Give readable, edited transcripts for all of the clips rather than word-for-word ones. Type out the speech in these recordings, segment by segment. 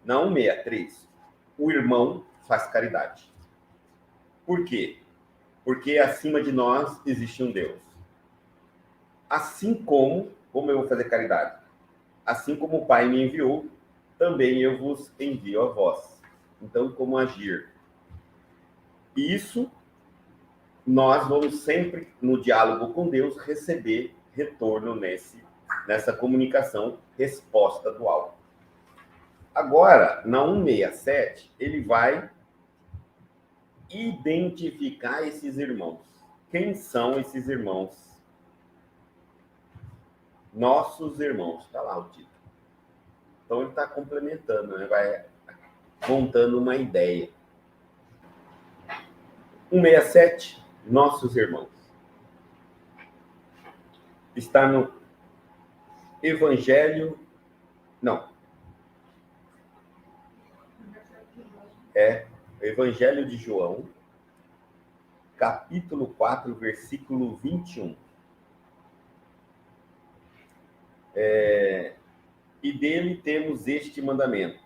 Na 163, o irmão faz caridade. Por quê? Porque acima de nós existe um Deus. Assim como eu vou fazer caridade? Assim como o Pai me enviou, também eu vos envio a vós. Então, como agir? Isso, nós vamos sempre, no diálogo com Deus, receber retorno nessa comunicação, resposta dual. Agora, na 167, ele vai identificar esses irmãos. Quem são esses irmãos? Nossos irmãos, está lá o título. Então ele está complementando, né? Vai montando uma ideia. 167, nossos irmãos. Está no Evangelho... Não. É Evangelho de João, capítulo 4, versículo 21. E dele temos este mandamento,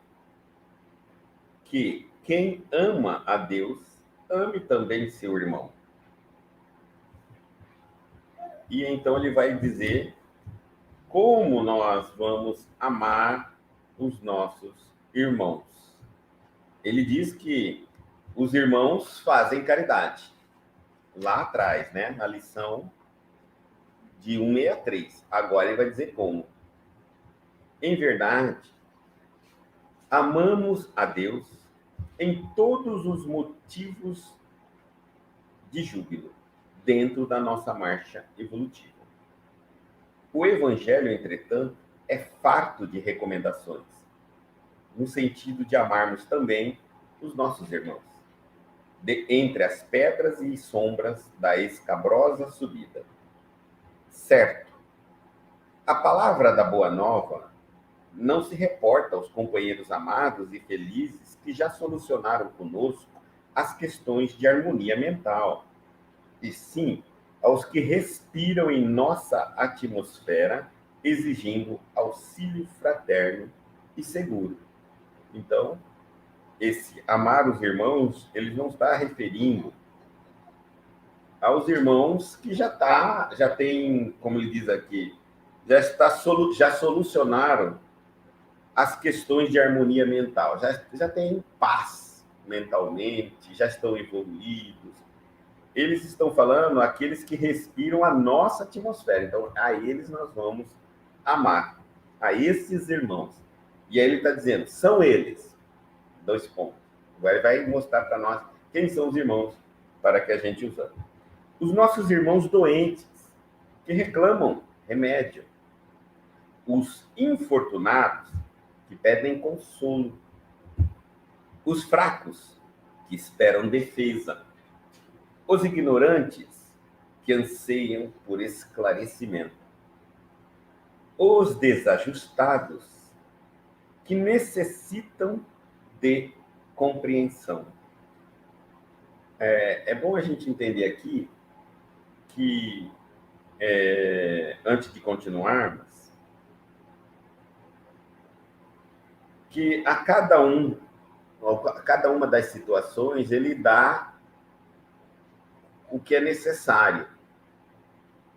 que quem ama a Deus, ame também seu irmão. E então ele vai dizer como nós vamos amar os nossos irmãos. Ele diz que os irmãos fazem caridade. Lá atrás, né? Na lição de 163. Agora ele vai dizer como. Em verdade, amamos a Deus em todos os motivos de júbilo, dentro da nossa marcha evolutiva. O Evangelho, entretanto, é farto de recomendações, no sentido de amarmos também os nossos irmãos, entre as pedras e sombras da escabrosa subida. Certo, a palavra da Boa Nova não se reporta aos companheiros amados e felizes que já solucionaram conosco as questões de harmonia mental, e sim aos que respiram em nossa atmosfera, exigindo auxílio fraterno e seguro. Então, esse amar os irmãos, ele não está referindo aos irmãos que já tem, como ele diz aqui, já solucionaram as questões de harmonia mental, já tem paz mentalmente, já estão evoluídos. Eles estão falando aqueles que respiram a nossa atmosfera. Então, a eles nós vamos amar, a esses irmãos. E aí ele está dizendo, são eles. 2 pontos. Agora ele vai mostrar para nós quem são os irmãos para que a gente use. Os nossos irmãos doentes, que reclamam remédio. Os infortunados, que pedem consolo. Os fracos, que esperam defesa. Os ignorantes, que anseiam por esclarecimento. Os desajustados, que necessitam de compreensão. É bom a gente entender aqui que, antes de continuarmos, que a cada uma das situações, ele dá o que é necessário.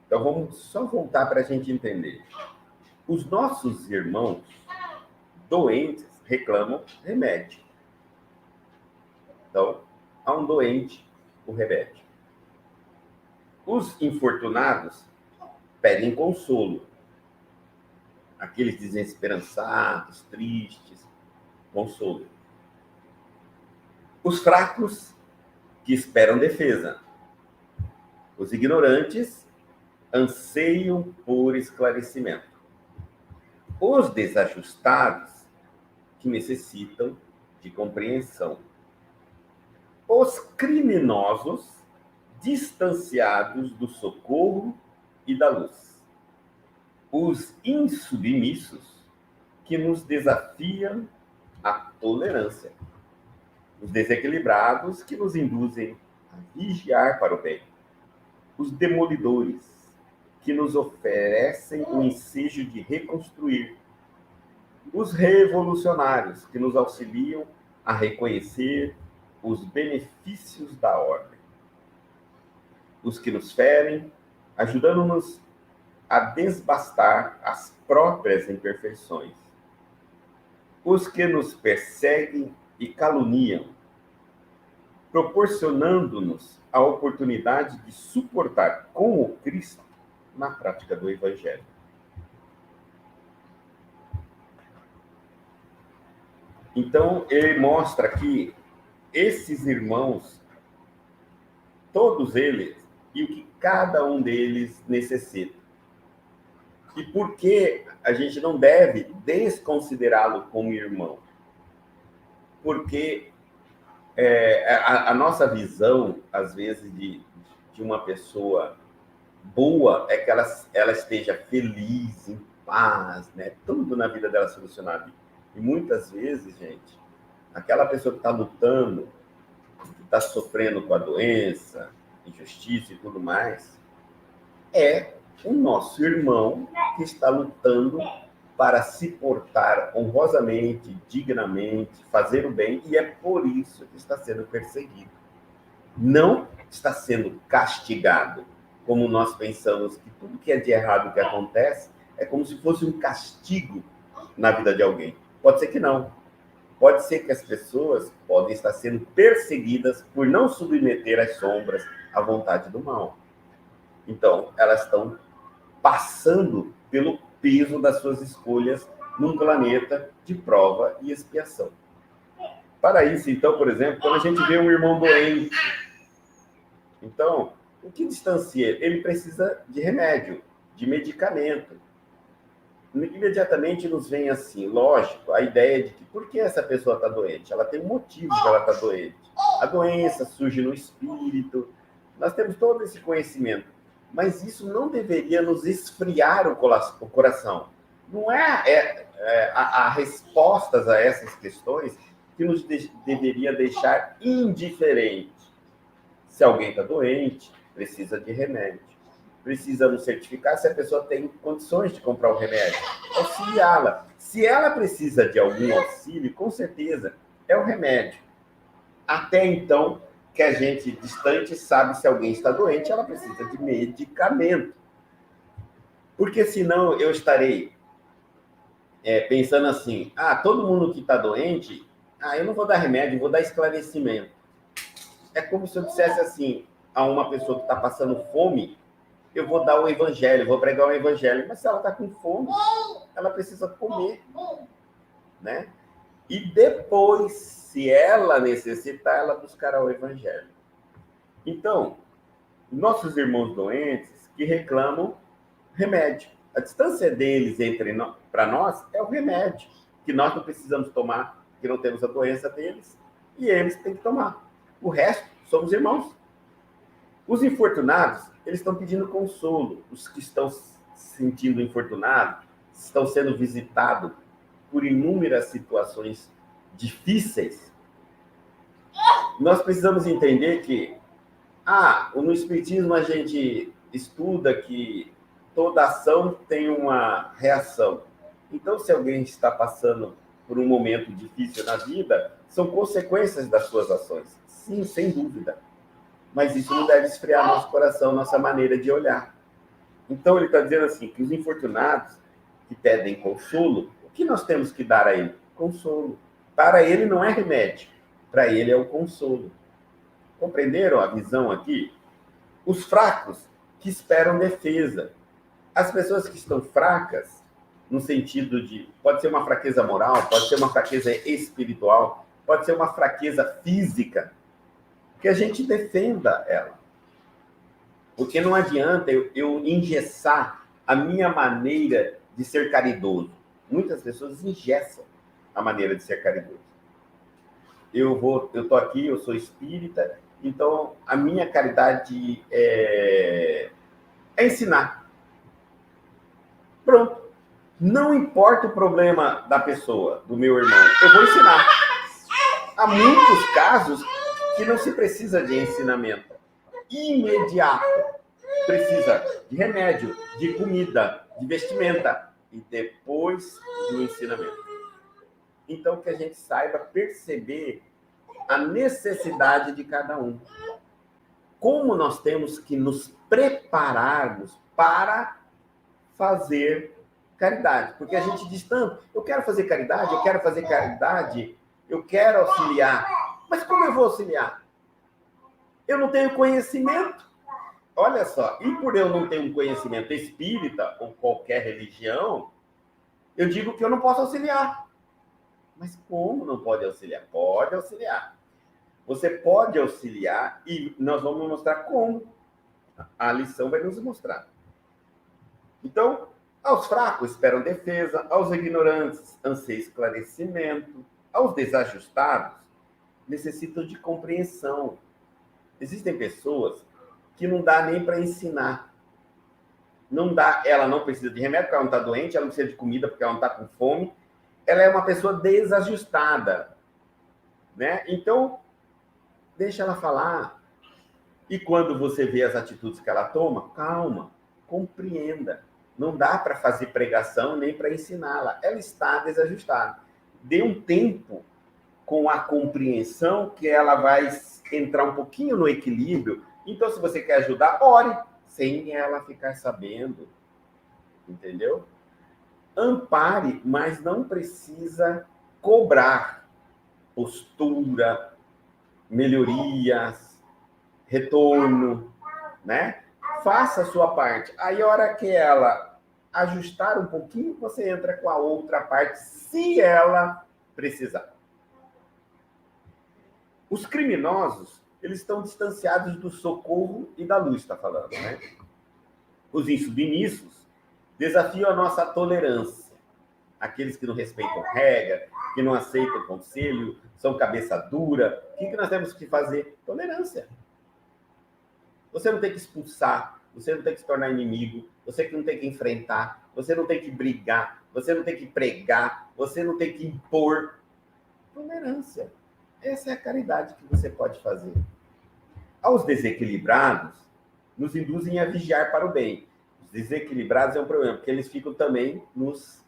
Então, vamos só voltar para a gente entender. Os nossos irmãos doentes reclamam remédio. Então, a um doente, o remédio. Os infortunados pedem consolo. Aqueles desesperançados, tristes, consolo. Os fracos, que esperam defesa. Os ignorantes anseiam por esclarecimento. Os desajustados, que necessitam de compreensão. Os criminosos, distanciados do socorro e da luz. Os insubmissos, que nos desafiam à tolerância. Os desequilibrados, que nos induzem a vigiar para o bem. Os demolidores, que nos oferecem o ensejo de reconstruir. Os revolucionários, que nos auxiliam a reconhecer os benefícios da ordem. Os que nos ferem, ajudando-nos a desbastar as próprias imperfeições. Os que nos perseguem e caluniam, proporcionando-nos a oportunidade de suportar com o Cristo na prática do Evangelho. Então, ele mostra que esses irmãos, todos eles, e o que cada um deles necessita. E por que a gente não deve desconsiderá-lo como irmão? Porque a nossa visão, às vezes, de uma pessoa boa é que ela esteja feliz, em paz, né? Tudo na vida dela solucionado. E muitas vezes, gente, aquela pessoa que está lutando, que está sofrendo com a doença, injustiça e tudo mais, é o nosso irmão que está lutando para se portar honrosamente, dignamente, fazer o bem, e é por isso que está sendo perseguido. Não está sendo castigado, como nós pensamos que tudo que é de errado que acontece é como se fosse um castigo na vida de alguém. Pode ser que não. Pode ser que as pessoas podem estar sendo perseguidas por não submeter as sombras à vontade do mal. Então, elas estão passando pelo peso das suas escolhas num planeta de prova e expiação. Para isso, então, por exemplo, quando a gente vê um irmão doente, então, o que distancia ele? Ele precisa de remédio, de medicamento. Imediatamente nos vem assim, lógico, a ideia de que por que essa pessoa está doente? Ela tem um motivo que ela está doente. A doença surge no espírito, nós temos todo esse conhecimento, mas isso não deveria nos esfriar o coração. Não há respostas a essas questões que nos deveria deixar indiferentes. Se alguém está doente, precisa de remédio. Precisa nos certificar se a pessoa tem condições de comprar o remédio, auxiliá-la. Se ela precisa de algum auxílio, com certeza é o remédio. Até então, que a gente distante sabe se alguém está doente, ela precisa de medicamento. Porque senão eu estarei pensando assim, todo mundo que está doente, eu não vou dar remédio, vou dar esclarecimento. É como se eu dissesse assim, a uma pessoa que está passando fome, eu vou dar o evangelho, vou pregar o evangelho. Mas se ela está com fome, ela precisa comer, né? E depois, se ela necessitar, ela buscará o evangelho. Então, nossos irmãos doentes que reclamam remédio. A distância deles para nós é o remédio, que nós não precisamos tomar, que não temos a doença deles, e eles têm que tomar. O resto, somos irmãos. Os infortunados, eles estão pedindo consolo. Os que estão se sentindo infortunados, estão sendo visitados por inúmeras situações difíceis. Nós precisamos entender que, no Espiritismo a gente estuda que toda ação tem uma reação. Então, se alguém está passando por um momento difícil na vida, são consequências das suas ações. Sim, sem dúvida. Mas isso não deve esfriar nosso coração, nossa maneira de olhar. Então, ele está dizendo assim, que os infortunados que pedem consolo, o que nós temos que dar a ele? Consolo. Para ele não é remédio, para ele é o consolo. Compreenderam a visão aqui? Os fracos que esperam defesa. As pessoas que estão fracas, no sentido de, pode ser uma fraqueza moral, pode ser uma fraqueza espiritual, pode ser uma fraqueza física, que a gente defenda ela. Porque não adianta eu engessar a minha maneira de ser caridoso. Muitas pessoas engessam a maneira de ser caridoso. Eu estou aqui, eu sou espírita, então a minha caridade é ensinar. Pronto. Não importa o problema da pessoa, do meu irmão, eu vou ensinar. Há muitos casos que não se precisa de ensinamento imediato. Precisa de remédio, de comida, de vestimenta e depois do ensinamento. Então, que a gente saiba perceber a necessidade de cada um. Como nós temos que nos prepararmos para fazer caridade. Porque a gente diz tanto, eu quero fazer caridade, eu quero fazer caridade, eu quero auxiliar. Mas como eu vou auxiliar? Eu não tenho conhecimento. Olha só, e por eu não ter um conhecimento espírita ou qualquer religião, eu digo que eu não posso auxiliar. Mas como não pode auxiliar? Pode auxiliar. Você pode auxiliar e nós vamos mostrar como. A lição vai nos mostrar. Então, aos fracos esperam defesa, aos ignorantes anseia esclarecimento, aos desajustados necessitam de compreensão. Existem pessoas que não dá nem para ensinar. Não dá, ela não precisa de remédio porque ela não está doente, ela não precisa de comida porque ela não está com fome. Ela é uma pessoa desajustada, né? Então, deixa ela falar. E quando você vê as atitudes que ela toma, calma, compreenda. Não dá para fazer pregação nem para ensiná-la. Ela está desajustada. Dê um tempo com a compreensão que ela vai entrar um pouquinho no equilíbrio. Então, se você quer ajudar, ore, sem ela ficar sabendo. Entendeu? Ampare, mas não precisa cobrar postura, melhorias, retorno, né? Faça a sua parte. Aí, a hora que ela ajustar um pouquinho, você entra com a outra parte, se ela precisar. Os criminosos, eles estão distanciados do socorro e da luz, está falando, né? Os insubmissos desafiam a nossa tolerância. Aqueles que não respeitam regra, que não aceitam conselho, são cabeça dura. O que nós temos que fazer? Tolerância. Você não tem que expulsar, você não tem que se tornar inimigo, você não tem que enfrentar, você não tem que brigar, você não tem que pregar, você não tem que impor. Tolerância. Essa é a caridade que você pode fazer. Aos desequilibrados, nos induzem a vigiar para o bem. Os desequilibrados é um problema, porque eles ficam também nos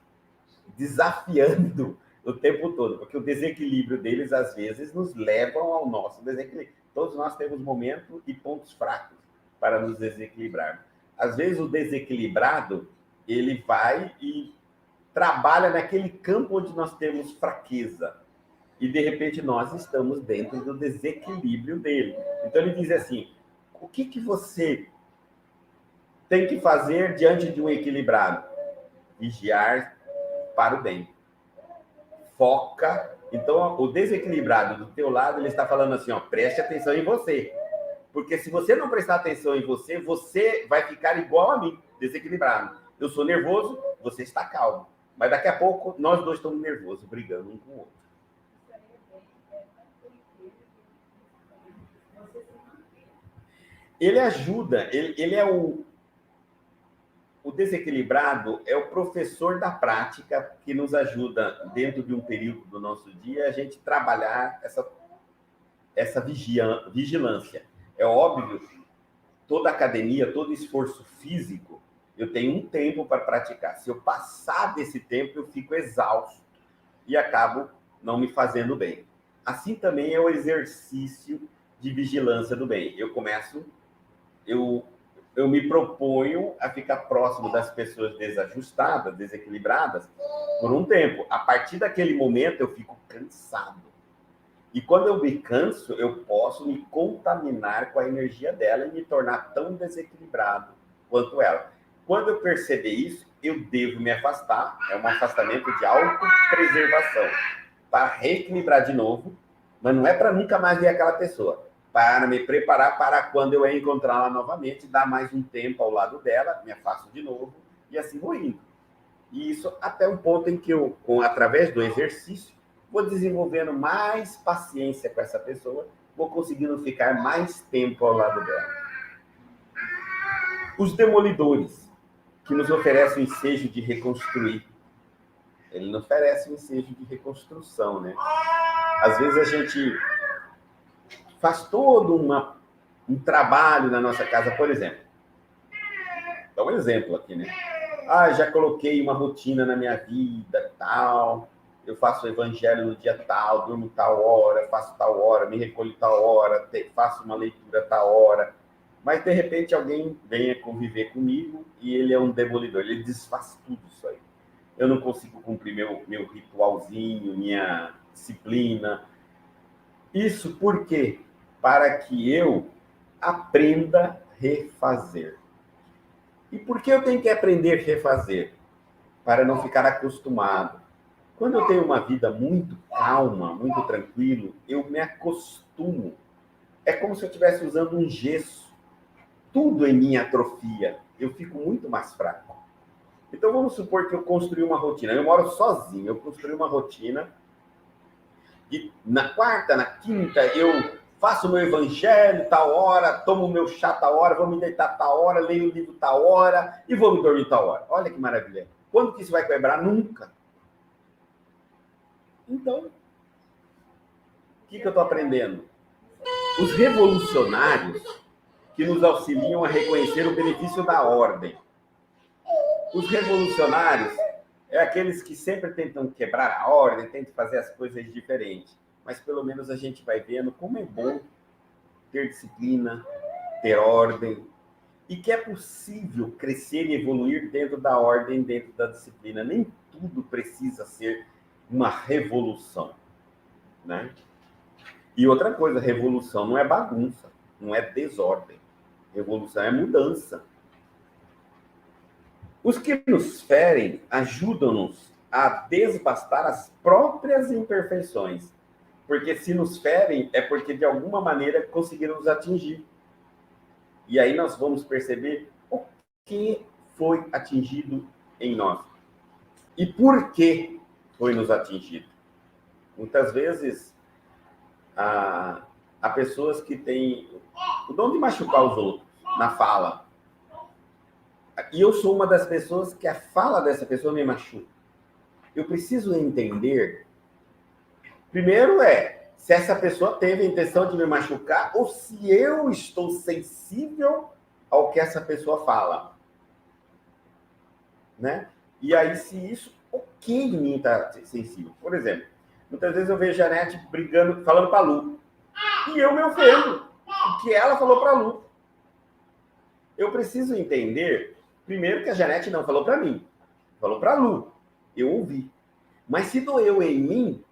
desafiando o tempo todo, porque o desequilíbrio deles, às vezes, nos levam ao nosso desequilíbrio. Todos nós temos momentos e pontos fracos para nos desequilibrar. Às vezes, o desequilibrado, ele vai e trabalha naquele campo onde nós temos fraqueza. E, de repente, nós estamos dentro do desequilíbrio dele. Então, ele diz assim, o que você tem que fazer diante de um equilibrado? Vigiar para o bem. Foca. Então, o desequilibrado do teu lado, ele está falando assim, ó, preste atenção em você. Porque se você não prestar atenção em você, você vai ficar igual a mim, desequilibrado. Eu sou nervoso, você está calmo. Mas daqui a pouco, nós dois estamos nervosos, brigando um com o outro. Ele ajuda, ele é o desequilibrado é o professor da prática que nos ajuda, dentro de um período do nosso dia, a gente trabalhar essa vigilância. É óbvio, toda academia, todo esforço físico, eu tenho um tempo para praticar. Se eu passar desse tempo, eu fico exausto e acabo não me fazendo bem. Assim também é o exercício de vigilância do bem. Eu me proponho a ficar próximo das pessoas desajustadas, desequilibradas, por um tempo. A partir daquele momento, eu fico cansado. E quando eu me canso, eu posso me contaminar com a energia dela e me tornar tão desequilibrado quanto ela. Quando eu perceber isso, eu devo me afastar. É um afastamento de autopreservação, para reequilibrar de novo, mas não é para nunca mais ver aquela pessoa. Para me preparar para quando eu encontrá-la novamente, dar mais um tempo ao lado dela, me afasto de novo, e assim vou indo. E isso até um ponto em que eu, através do exercício, vou desenvolvendo mais paciência com essa pessoa, vou conseguindo ficar mais tempo ao lado dela. Os demolidores, que nos oferecem o ensejo de reconstruir. Ele não oferece um ensejo de reconstrução, né? Às vezes a gente faz todo um trabalho na nossa casa, por exemplo. Dá um exemplo aqui, né? Já coloquei uma rotina na minha vida, tal. eu faço o evangelho no dia tal, durmo tal hora, faço tal hora, me recolho tal hora, faço uma leitura tal hora. Mas, de repente, alguém venha conviver comigo e ele é um demolidor, ele desfaz tudo isso aí. Eu não consigo cumprir meu ritualzinho, minha disciplina. Isso por quê? Para que eu aprenda a refazer. E por que eu tenho que aprender a refazer? Para não ficar acostumado. Quando eu tenho uma vida muito calma, muito tranquilo, eu me acostumo. É como se eu estivesse usando um gesso. Tudo em mim atrofia. Eu fico muito mais fraco. Então vamos supor que eu construí uma rotina. Eu moro sozinho, eu construí uma rotina. E na quarta, na quinta, eu faço o meu evangelho tal hora, tomo o meu chá tal hora, vou me deitar tal hora, leio o livro tal hora e vou me dormir tal hora. Olha que maravilha. Quando que isso vai quebrar? Nunca. Então, o que eu estou aprendendo? Os revolucionários que nos auxiliam a reconhecer o benefício da ordem. Os revolucionários é aqueles que sempre tentam quebrar a ordem, tentam fazer as coisas diferentes. Mas pelo menos a gente vai vendo como é bom ter disciplina, ter ordem, e que é possível crescer e evoluir dentro da ordem, dentro da disciplina. Nem tudo precisa ser uma revolução, né? E outra coisa, revolução não é bagunça, não é desordem. Revolução é mudança. Os que nos ferem ajudam-nos a desbastar as próprias imperfeições. Porque se nos ferem, é porque de alguma maneira conseguiram nos atingir. E aí nós vamos perceber o que foi atingido em nós. E por que foi nos atingido. Muitas vezes, há pessoas que têm o dom de machucar os outros na fala. E eu sou uma das pessoas que a fala dessa pessoa me machuca. Eu preciso entender, primeiro se essa pessoa teve a intenção de me machucar ou se eu estou sensível ao que essa pessoa fala. Né? E aí, se isso, o que em mim está sensível? Por exemplo, muitas vezes eu vejo a Janete brigando, falando para a Lu. E eu me ofendo, porque ela falou para a Lu. Eu preciso entender, primeiro, que a Janete não falou para mim, falou para a Lu. Eu ouvi. Mas se doeu em mim,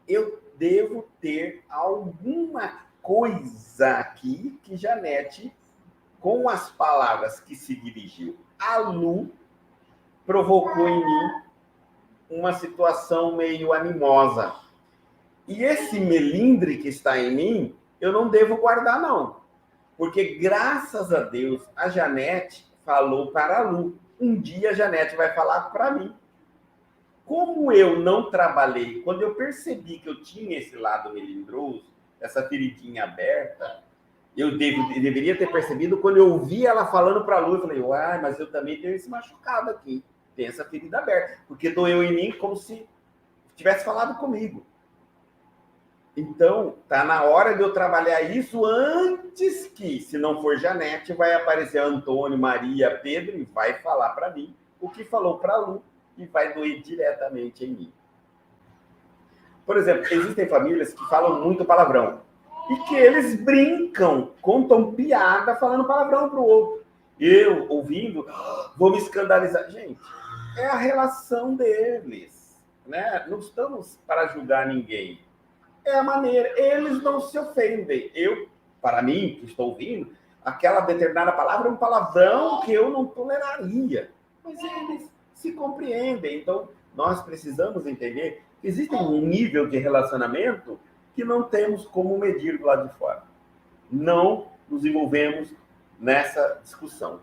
eu devo ter alguma coisa aqui que Janete, com as palavras que se dirigiu a Lu, provocou em mim uma situação meio animosa. E esse melindre que está em mim, eu não devo guardar, não. Porque, graças a Deus, a Janete falou para a Lu. Um dia a Janete vai falar para mim. Como eu não trabalhei, quando eu percebi que eu tinha esse lado melindroso, essa feridinha aberta, eu deveria ter percebido quando eu ouvi ela falando para a Lu, eu falei, uai, mas eu também tenho esse machucado aqui, tem essa ferida aberta, porque doeu em mim como se tivesse falado comigo. Então, tá na hora de eu trabalhar isso antes que, se não for Janete, vai aparecer Antônio, Maria, Pedro e vai falar para mim o que falou para a Lu e vai doer diretamente em mim. Por exemplo, existem famílias que falam muito palavrão e que eles brincam, contam piada falando palavrão para o outro. Eu, ouvindo, vou me escandalizar. Gente, é a relação deles, né? Não estamos para julgar ninguém. É a maneira. Eles não se ofendem. Eu, para mim, que estou ouvindo, aquela determinada palavra é um palavrão que eu não toleraria. Mas eles se compreendem. Então, nós precisamos entender que existe um nível de relacionamento que não temos como medir do lado de fora. Não nos envolvemos nessa discussão.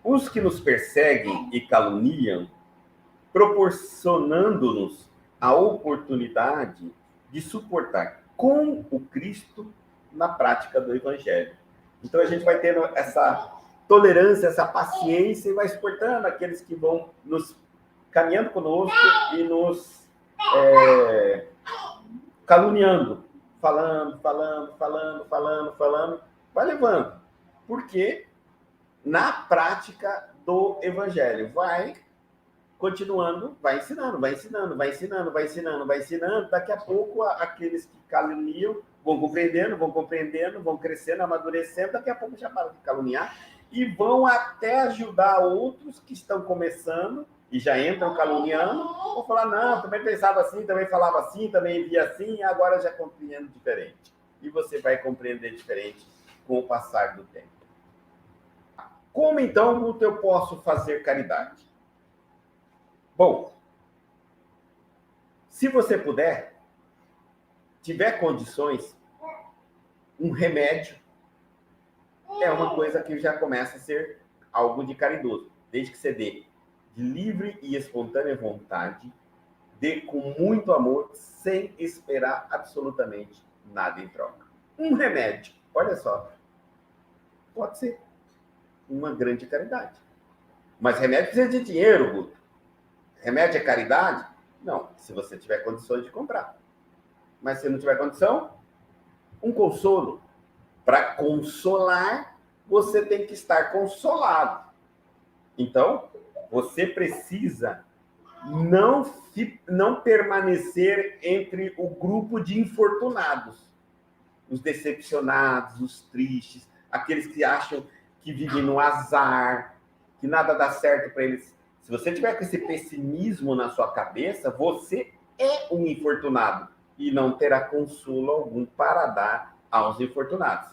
Os que nos perseguem e caluniam, proporcionando-nos a oportunidade de suportar com o Cristo na prática do Evangelho. Então a gente vai tendo essa tolerância, essa paciência e vai suportando aqueles que vão nos caminhando conosco e nos caluniando, falando, vai levando. Porque na prática do Evangelho, continuando, vai ensinando, vai ensinando, vai ensinando, vai ensinando, vai ensinando. Daqui a pouco, aqueles que caluniam vão compreendendo, vão crescendo, amadurecendo. Daqui a pouco já param de caluniar e vão até ajudar outros que estão começando e já entram caluniando. Vão falar, não, também pensava assim, também falava assim, também via assim, agora já compreendo diferente. E você vai compreender diferente com o passar do tempo. Como, então, eu posso fazer caridade? Bom, se você puder, tiver condições, um remédio é uma coisa que já começa a ser algo de caridoso, desde que você dê de livre e espontânea vontade, dê com muito amor, sem esperar absolutamente nada em troca. Um remédio, olha só, pode ser uma grande caridade. Mas remédio precisa de dinheiro, Guto. Remédio é caridade? Não, se você tiver condições de comprar. Mas se não tiver condição, um consolo. Para consolar, você tem que estar consolado. Então, você precisa não permanecer entre o grupo de infortunados, os decepcionados, os tristes, aqueles que acham que vivem no azar, que nada dá certo para eles. Se você tiver com esse pessimismo na sua cabeça, você é um infortunado e não terá consolo algum para dar aos infortunados.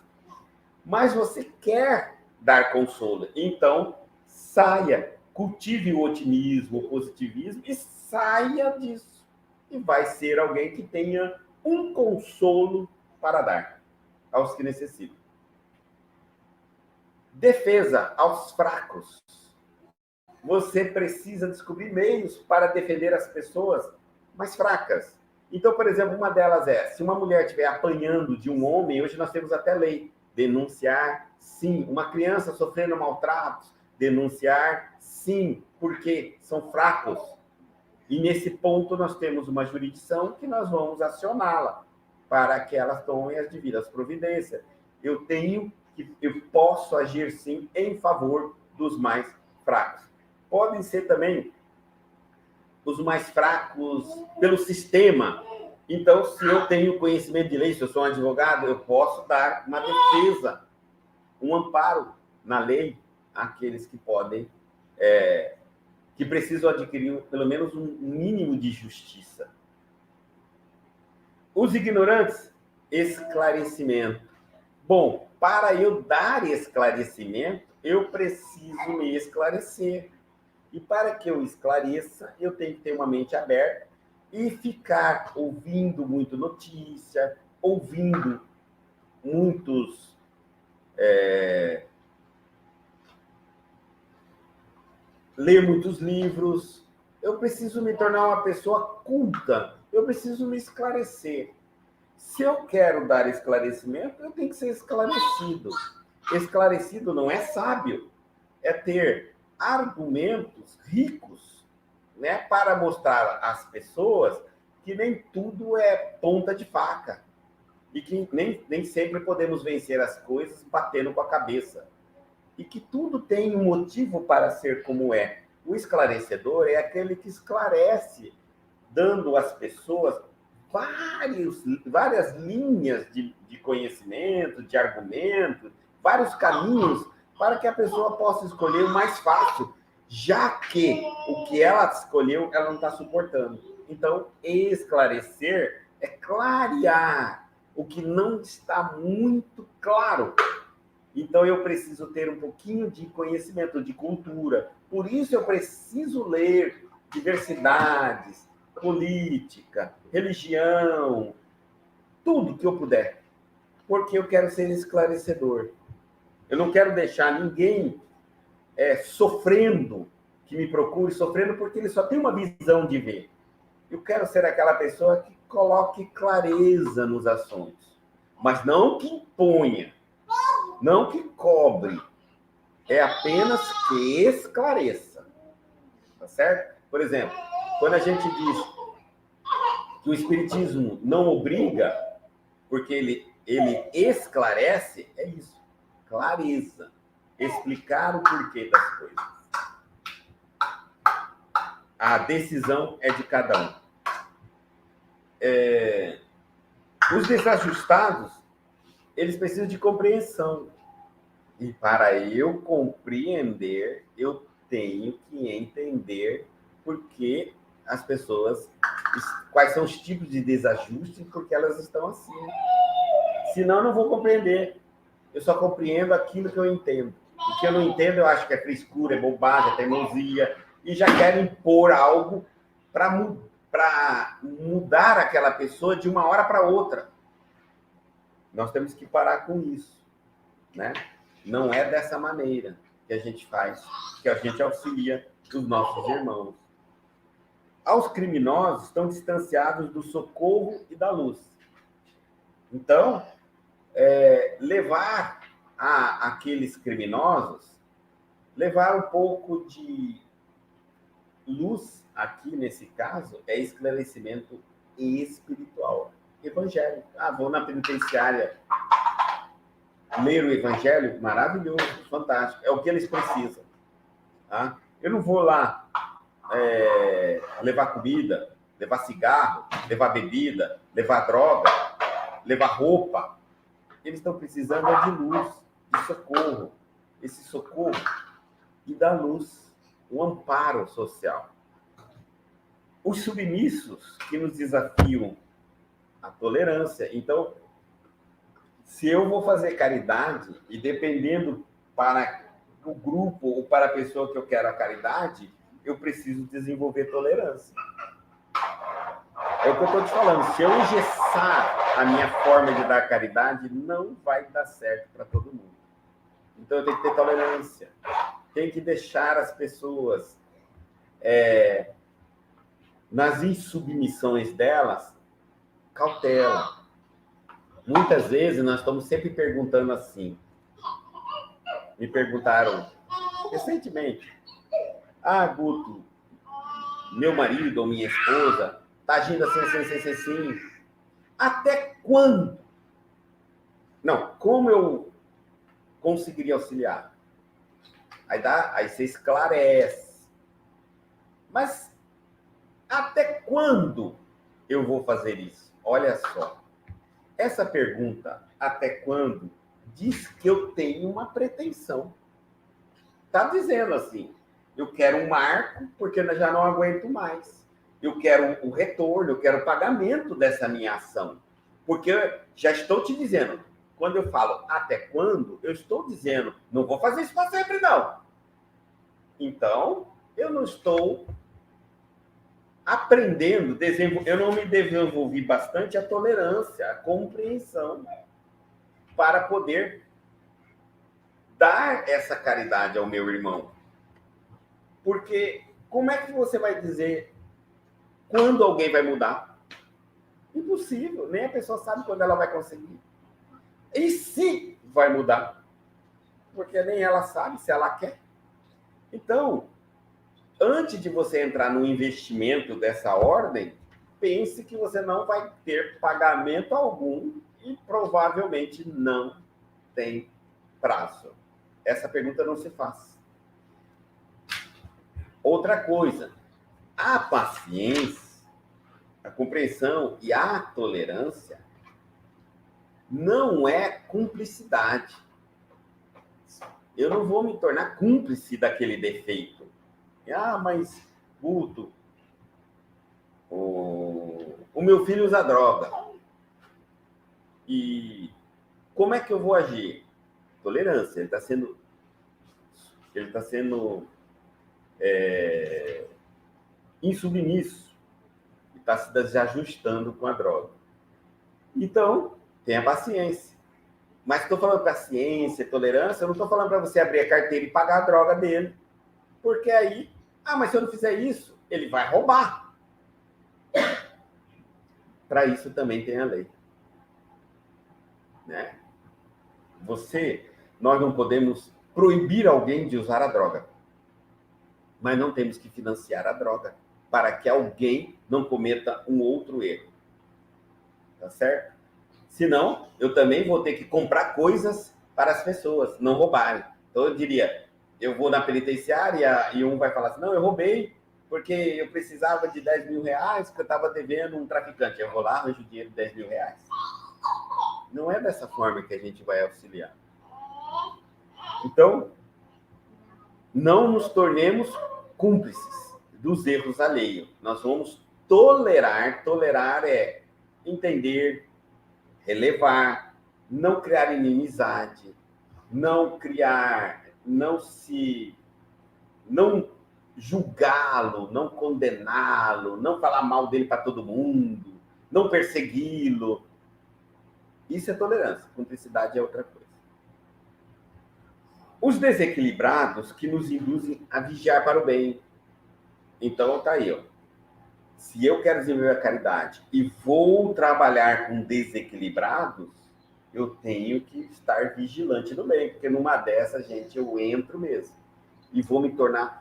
Mas você quer dar consolo, então saia, cultive o otimismo, o positivismo e saia disso. E vai ser alguém que tenha um consolo para dar aos que necessitam. Defesa aos fracos. Você precisa descobrir meios para defender as pessoas mais fracas. Então, por exemplo, uma delas é, se uma mulher estiver apanhando de um homem, hoje nós temos até lei, denunciar, sim. Uma criança sofrendo maltratos, denunciar, sim, porque são fracos. E nesse ponto nós temos uma jurisdição que nós vamos acioná-la para que elas tomem as devidas providências. Eu posso agir, sim, em favor dos mais fracos. Podem ser também os mais fracos pelo sistema. Então, se eu tenho conhecimento de lei, se eu sou um advogado, eu posso dar uma defesa, um amparo na lei àqueles que podem, que precisam adquirir pelo menos um mínimo de justiça. Os ignorantes, esclarecimento. Bom, para eu dar esclarecimento, eu preciso me esclarecer. E para que eu esclareça, eu tenho que ter uma mente aberta e ficar ouvindo muito notícia, ouvindo muitos ler muitos livros. Eu preciso me tornar uma pessoa culta. Eu preciso me esclarecer. Se eu quero dar esclarecimento, eu tenho que ser esclarecido. Esclarecido não é sábio, é ter argumentos ricos, né, para mostrar às pessoas que nem tudo é ponta de faca e que nem sempre podemos vencer as coisas batendo com a cabeça e que tudo tem um motivo para ser como é. O esclarecedor é aquele que esclarece, dando às pessoas várias linhas de conhecimento, de argumento, vários caminhos para que a pessoa possa escolher o mais fácil, já que o que ela escolheu, ela não está suportando. Então, esclarecer é clarear o que não está muito claro. Então, eu preciso ter um pouquinho de conhecimento, de cultura. Por isso, eu preciso ler diversidades, política, religião, tudo que eu puder. Porque eu quero ser esclarecedor. Eu não quero deixar ninguém sofrendo, que me procure sofrendo, porque ele só tem uma visão de ver. Eu quero ser aquela pessoa que coloque clareza nos assuntos, mas não que imponha, não que cobre, é apenas que esclareça. Tá certo? Por exemplo, quando a gente diz que o Espiritismo não obriga, porque ele esclarece, é isso, clareza, explicar o porquê das coisas. A decisão é de cada um. Os desajustados, eles precisam de compreensão. E para eu compreender, eu tenho que entender por que as pessoas, quais são os tipos de desajuste, porque elas estão assim. Senão eu não vou compreender. Eu só compreendo aquilo que eu entendo. O que eu não entendo, eu acho que é frescura, é bobagem, é teimosia, e já quero impor algo para mudar aquela pessoa de uma hora para outra. Nós temos que parar com isso, né? Não é dessa maneira que a gente faz, que a gente auxilia os nossos irmãos. Aos criminosos estão distanciados do socorro e da luz. Então, levar aqueles criminosos, levar um pouco de luz, aqui nesse caso, é esclarecimento espiritual, evangélico. Vou na penitenciária ler o evangelho, maravilhoso, fantástico, é o que eles precisam. Tá? Eu não vou lá levar comida, levar cigarro, levar bebida, levar droga, levar roupa. Eles estão precisando de luz, de socorro. Esse socorro e da luz, um amparo social. Os submissos que nos desafiam a tolerância. Então, se eu vou fazer caridade, e dependendo para o grupo ou para a pessoa que eu quero a caridade, eu preciso desenvolver tolerância. É o que eu estou te falando. Se eu engessar a minha forma de dar caridade, não vai dar certo para todo mundo. Então, eu tenho que ter tolerância. Tem que deixar as pessoas, nas insubmissões delas, cautela. Muitas vezes nós estamos sempre perguntando assim. Me perguntaram recentemente: Guto, meu marido ou minha esposa está agindo assim. Até quando? Não, como eu conseguiria auxiliar? Aí você esclarece. Mas até quando eu vou fazer isso? Olha só. Essa pergunta, até quando, diz que eu tenho uma pretensão. Está dizendo assim, eu quero um marco porque eu já não aguento mais. Eu quero o retorno, eu quero o pagamento dessa minha ação. Porque eu já estou te dizendo, quando eu falo até quando, eu estou dizendo, não vou fazer isso para sempre, não. Então, eu não estou aprendendo, eu não me desenvolvi bastante a tolerância, a compreensão, para poder dar essa caridade ao meu irmão. Porque como é que você vai dizer quando alguém vai mudar? Impossível, nem a pessoa sabe quando ela vai conseguir. E se vai mudar? Porque nem ela sabe se ela quer. Então, antes de você entrar no investimento dessa ordem, pense que você não vai ter pagamento algum e provavelmente não tem prazo. Essa pergunta não se faz. Outra coisa, a paciência, a compreensão e a tolerância não é cumplicidade. Eu não vou me tornar cúmplice daquele defeito. Mas, Guto, o meu filho usa droga. E como é que eu vou agir? Tolerância. Ele está sendo insubmisso. E está se desajustando com a droga. Então, tenha paciência. Mas estou falando paciência, tolerância, eu não estou falando para você abrir a carteira e pagar a droga dele. Porque aí, mas se eu não fizer isso, ele vai roubar. Para isso também tem a lei. Né? Nós não podemos proibir alguém de usar a droga. Mas não temos que financiar a droga para que alguém não cometa um outro erro. Tá certo? Senão, eu também vou ter que comprar coisas para as pessoas não roubarem. Então, eu diria, eu vou na penitenciária e um vai falar assim, não, eu roubei porque eu precisava de 10 mil reais, porque eu estava devendo um traficante. Eu vou lá, arranjo dinheiro de 10 mil reais. Não é dessa forma que a gente vai auxiliar. Então, não nos tornemos cúmplices dos erros alheios. Nós vamos tolerar. Tolerar é entender, relevar, não criar inimizade, não criar, não julgá-lo, não condená-lo, não falar mal dele para todo mundo, não persegui-lo. Isso é tolerância. Cumplicidade é outra coisa. Os desequilibrados que nos induzem a vigiar para o bem. Então, tá aí, ó. Se eu quero desenvolver a caridade e vou trabalhar com desequilibrados, eu tenho que estar vigilante no bem, porque numa dessas, gente, eu entro mesmo e vou me tornar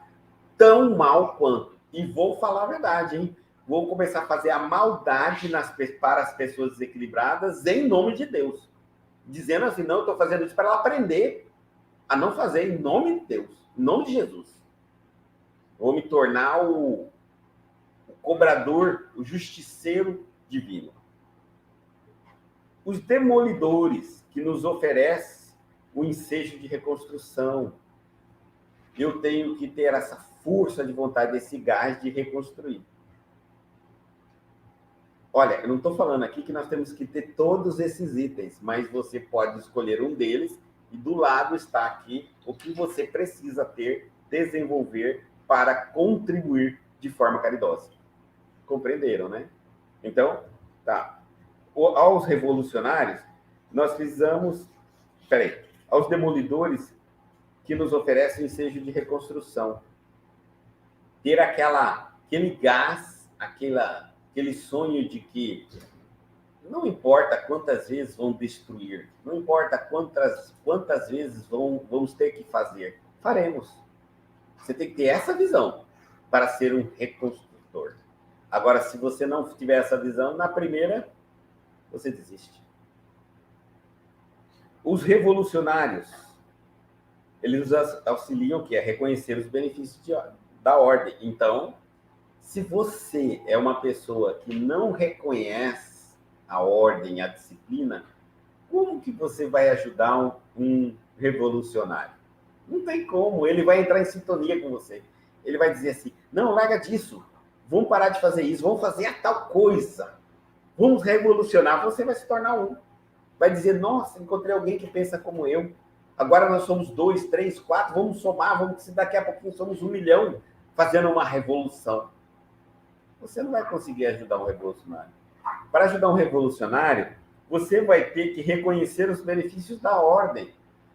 tão mal quanto. E vou falar a verdade, hein? Vou começar a fazer a maldade para as pessoas desequilibradas em nome de Deus. Dizendo assim, não, eu estou fazendo isso para ela aprender a não fazer em nome de Deus, em nome de Jesus. Vou me tornar o cobrador, o justiceiro divino. Os demolidores que nos oferecem o ensejo de reconstrução. Eu tenho que ter essa força de vontade, esse gás de reconstruir. Olha, eu não estou falando aqui que nós temos que ter todos esses itens, mas você pode escolher um deles e do lado está aqui o que você precisa ter, desenvolver para contribuir de forma caridosa. Compreenderam, né? Então, tá. Aos revolucionários, nós precisamos... aos demolidores que nos oferecem o ensejo de reconstrução. Ter aquele gás, aquele sonho de que não importa quantas vezes vão destruir, não importa quantas vezes vamos ter que fazer, faremos. Você tem que ter essa visão para ser um reconstrutor. Agora, se você não tiver essa visão, na primeira, você desiste. Os revolucionários, eles nos auxiliam que é reconhecer os benefícios da ordem. Então, se você é uma pessoa que não reconhece a ordem, a disciplina, como que você vai ajudar um revolucionário? Não tem como, ele vai entrar em sintonia com você. Ele vai dizer assim, não, larga disso, vamos parar de fazer isso, vamos fazer a tal coisa, vamos revolucionar, você vai se tornar um. Vai dizer, nossa, encontrei alguém que pensa como eu, agora nós somos 2, 3, 4, vamos somar, daqui a pouquinho somos 1 milhão, fazendo uma revolução. Você não vai conseguir ajudar um revolucionário. Para ajudar um revolucionário, você vai ter que reconhecer os benefícios da ordem.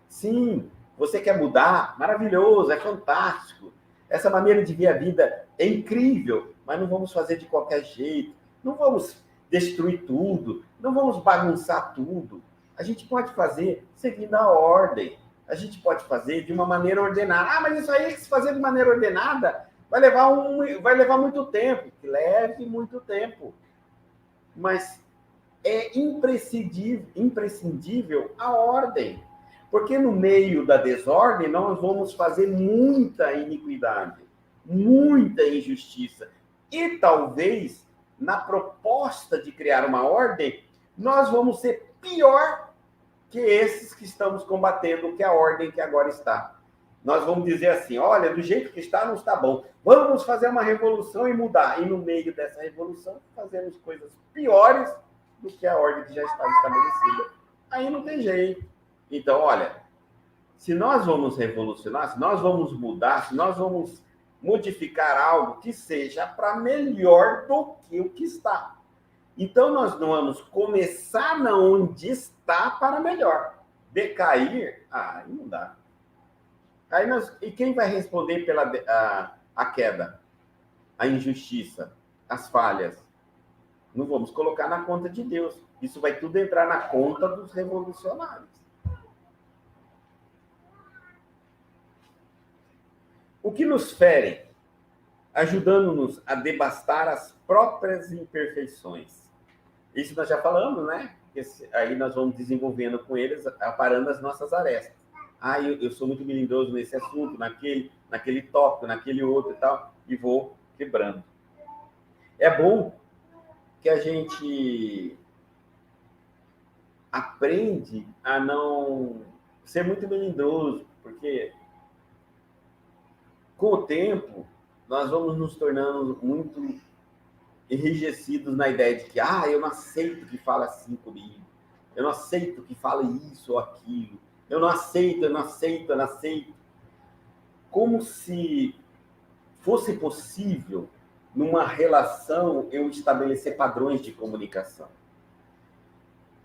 Sim, você quer mudar? Maravilhoso, é fantástico. Essa maneira de ver a vida é incrível, mas não vamos fazer de qualquer jeito. Não vamos destruir tudo, não vamos bagunçar tudo. A gente pode fazer seguindo a ordem. A gente pode fazer de uma maneira ordenada. Ah, mas isso aí, se fazer de maneira ordenada, vai levar muito tempo. Que leve muito tempo. Mas é imprescindível a ordem. Porque no meio da desordem, nós vamos fazer muita iniquidade, muita injustiça. E talvez, na proposta de criar uma ordem, nós vamos ser pior que esses que estamos combatendo, que é a ordem que agora está. Nós vamos dizer assim, olha, do jeito que está, não está bom. Vamos fazer uma revolução e mudar. E no meio dessa revolução, fazemos coisas piores do que a ordem que já estava estabelecida. Aí não tem jeito. Então, olha, se nós vamos revolucionar, se nós vamos mudar, se nós vamos modificar algo que seja para melhor do que o que está. Então, nós não vamos começar na onde está para melhor. Decair, aí não dá. E quem vai responder pela a queda? A injustiça, as falhas? Não vamos colocar na conta de Deus. Isso vai tudo entrar na conta dos revolucionários. O que nos fere, ajudando-nos a devastar as próprias imperfeições. Isso nós já falamos, né? Aí nós vamos desenvolvendo com eles, aparando as nossas arestas. Eu sou muito melindroso nesse assunto, naquele tópico, naquele outro e tal, e vou quebrando. É bom que a gente aprende a não ser muito melindroso, porque com o tempo nós vamos nos tornando muito enrijecidos na ideia de que eu não aceito que fala assim comigo, eu não aceito que fala isso ou aquilo, eu não aceito, eu não aceito, eu não aceito. Como se fosse possível, numa relação, eu estabelecer padrões de comunicação.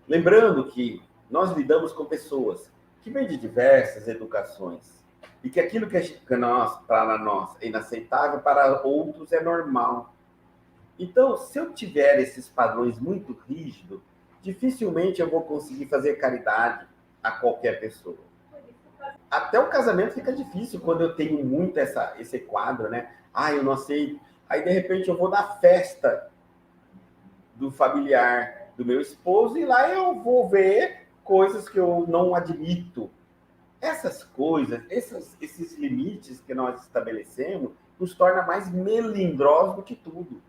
Lembrando que nós lidamos com pessoas que vêm de diversas educações e que aquilo que para nós é inaceitável, para outros é normal. Então, se eu tiver esses padrões muito rígidos, dificilmente eu vou conseguir fazer caridade a qualquer pessoa. Até o casamento fica difícil quando eu tenho muito esse quadro, né? Eu não aceito. Aí, de repente, eu vou na festa do familiar do meu esposo e lá eu vou ver coisas que eu não admito. Essas coisas, esses limites que nós estabelecemos, nos torna mais melindrosos do que tudo.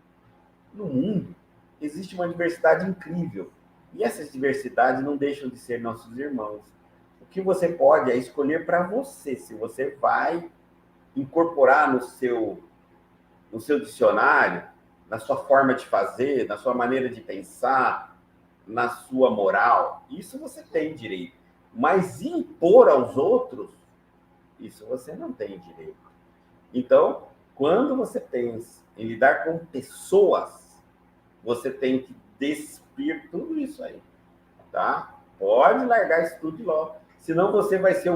No mundo, existe uma diversidade incrível. E essas diversidades não deixam de ser nossos irmãos. O que você pode é escolher para você, se você vai incorporar no seu dicionário, na sua forma de fazer, na sua maneira de pensar, na sua moral. Isso você tem direito. Mas impor aos outros, isso você não tem direito. Então, quando você pensa em lidar com pessoas, você tem que despir tudo isso aí, tá? Pode largar isso tudo logo. Senão você vai ser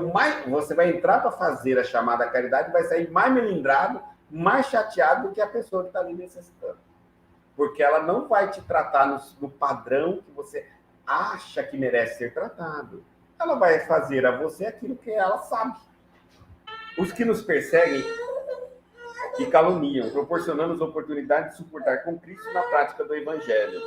você vai entrar para fazer a chamada caridade e vai sair mais melindrado, mais chateado do que a pessoa que está ali necessitando. Porque ela não vai te tratar no padrão que você acha que merece ser tratado. Ela vai fazer a você aquilo que ela sabe. Os que nos perseguem e caluniam, proporcionando as oportunidades de suportar com Cristo na prática do Evangelho.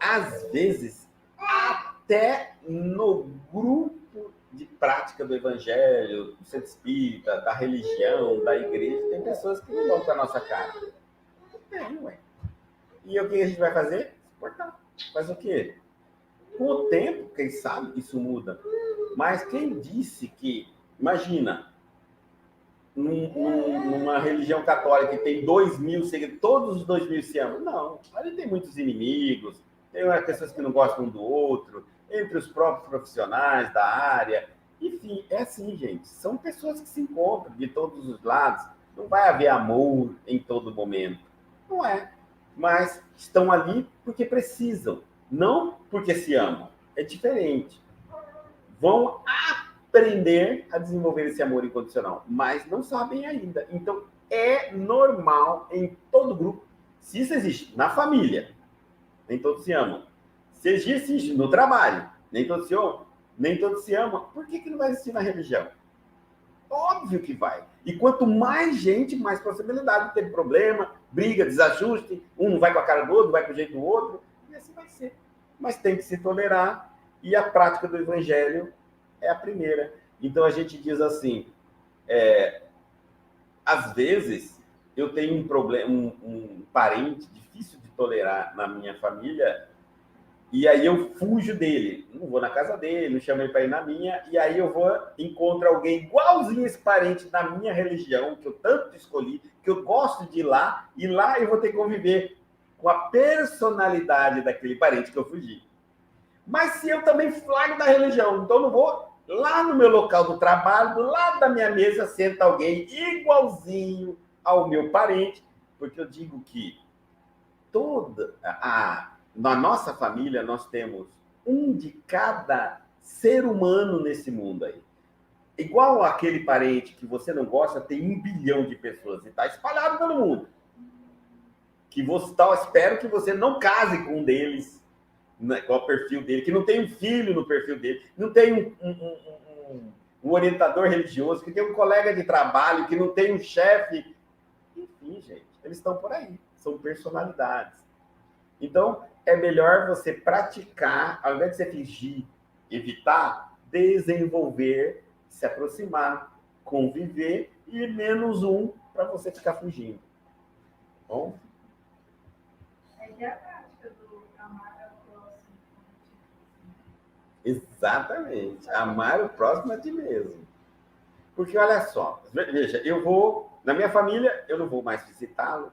Às vezes, até no grupo de prática do Evangelho, do centro espírita, da religião, da igreja, tem pessoas que não vão com a nossa cara. Ué. E o que a gente vai fazer? Suportar. Faz o quê? Com o tempo, quem sabe, isso muda. Mas quem disse que, imagina, numa religião católica que tem 2.000 seguidores, todos os 2.000 se amam? Não, ali tem muitos inimigos, tem pessoas que não gostam um do outro, entre os próprios profissionais da área. Enfim, é assim, gente. São pessoas que se encontram de todos os lados. Não vai haver amor em todo momento. Não é. Mas estão ali porque precisam, não porque se amam. É diferente. Vão aprender a desenvolver esse amor incondicional, mas não sabem ainda. Então, é normal em todo grupo. Se isso existe na família, nem todos se amam. Se existe no trabalho, nem todos se amam, por que não vai existir na religião? Óbvio que vai. E quanto mais gente, mais possibilidade de ter problema, briga, desajuste, um vai com a cara do outro, vai com o jeito do outro, e assim vai ser. Mas tem que se tolerar, e a prática do Evangelho é a primeira. Então a gente diz assim, às vezes eu tenho um problema, um parente difícil de tolerar na minha família, e aí eu fujo dele, não vou na casa dele, não chamo ele para ir na minha, e aí eu encontro alguém igualzinho esse parente da minha religião, que eu tanto escolhi, que eu gosto de ir lá, e lá eu vou ter que conviver com a personalidade daquele parente que eu fugi. Mas se eu também flagro da religião, então eu não vou lá no meu local do trabalho, do lado da minha mesa, senta alguém igualzinho ao meu parente, porque eu digo que na nossa família nós temos um de cada ser humano nesse mundo aí. Igual aquele parente que você não gosta, tem 1 bilhão de pessoas e está espalhado pelo mundo. Espero que você não case com um deles, com o perfil dele, que não tem um filho no perfil dele, não tem um orientador religioso, que tem um colega de trabalho, que não tem um chefe. Enfim, gente, eles estão por aí, são personalidades. Então, é melhor você praticar, ao invés de você fingir, evitar, desenvolver, se aproximar, conviver, e menos um para você ficar fugindo. Bom? É a prática do amar ao próximo. Exatamente. Amar o próximo a ti mesmo. Porque olha só, veja, eu vou, na minha família, eu não vou mais visitá-lo,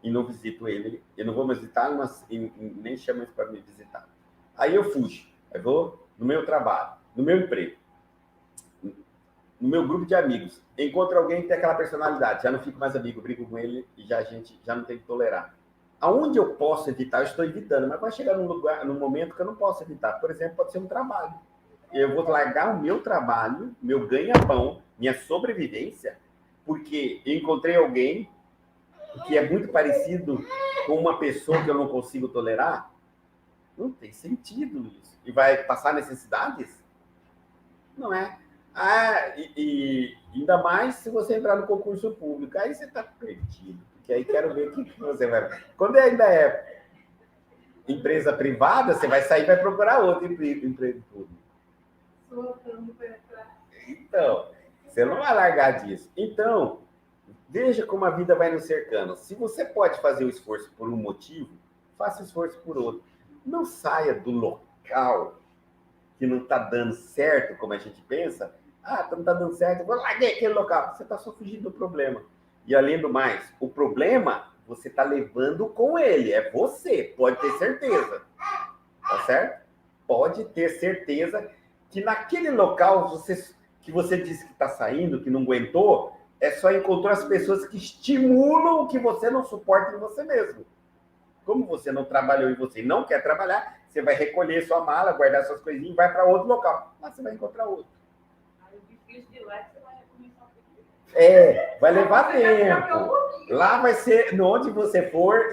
e não visito ele, eu não vou mais visitá-lo, mas nem chamo ele para me visitar. Aí eu fujo, eu vou no meu trabalho, no meu emprego, no meu grupo de amigos, encontro alguém que tem aquela personalidade, já não fico mais amigo, brigo com ele e já a gente já não tem que tolerar. Aonde eu posso evitar, eu estou evitando, mas vai chegar num lugar, num momento que eu não posso evitar. Por exemplo, pode ser um trabalho. Eu vou largar o meu trabalho, meu ganha-pão, minha sobrevivência, porque eu encontrei alguém que é muito parecido com uma pessoa que eu não consigo tolerar. Não tem sentido isso. E vai passar necessidades? Não é. E ainda mais se você entrar no concurso público. Aí você está perdido. Porque aí quero ver o que você vai... Quando ainda é empresa privada, você vai sair e vai procurar outro emprego público. Então, você não vai largar disso. Então, veja como a vida vai nos cercando. Se você pode fazer o esforço por um motivo, faça o esforço por outro. Não saia do local que não está dando certo, como a gente pensa. Não está dando certo, eu vou largar aquele local. Você está só fugindo do problema. E além do mais, o problema você está levando com ele. É você, pode ter certeza. Tá certo? Pode ter certeza que naquele local que você disse que está saindo, que não aguentou, é só encontrar as pessoas que estimulam o que você não suporta em você mesmo. Como você não trabalhou e você não quer trabalhar, você vai recolher sua mala, guardar suas coisinhas e vai para outro local. Lá você vai encontrar outro. Aí o difícil de lá é que você vai recomeçar um Vai levar tempo. Lá vai ser, onde você for,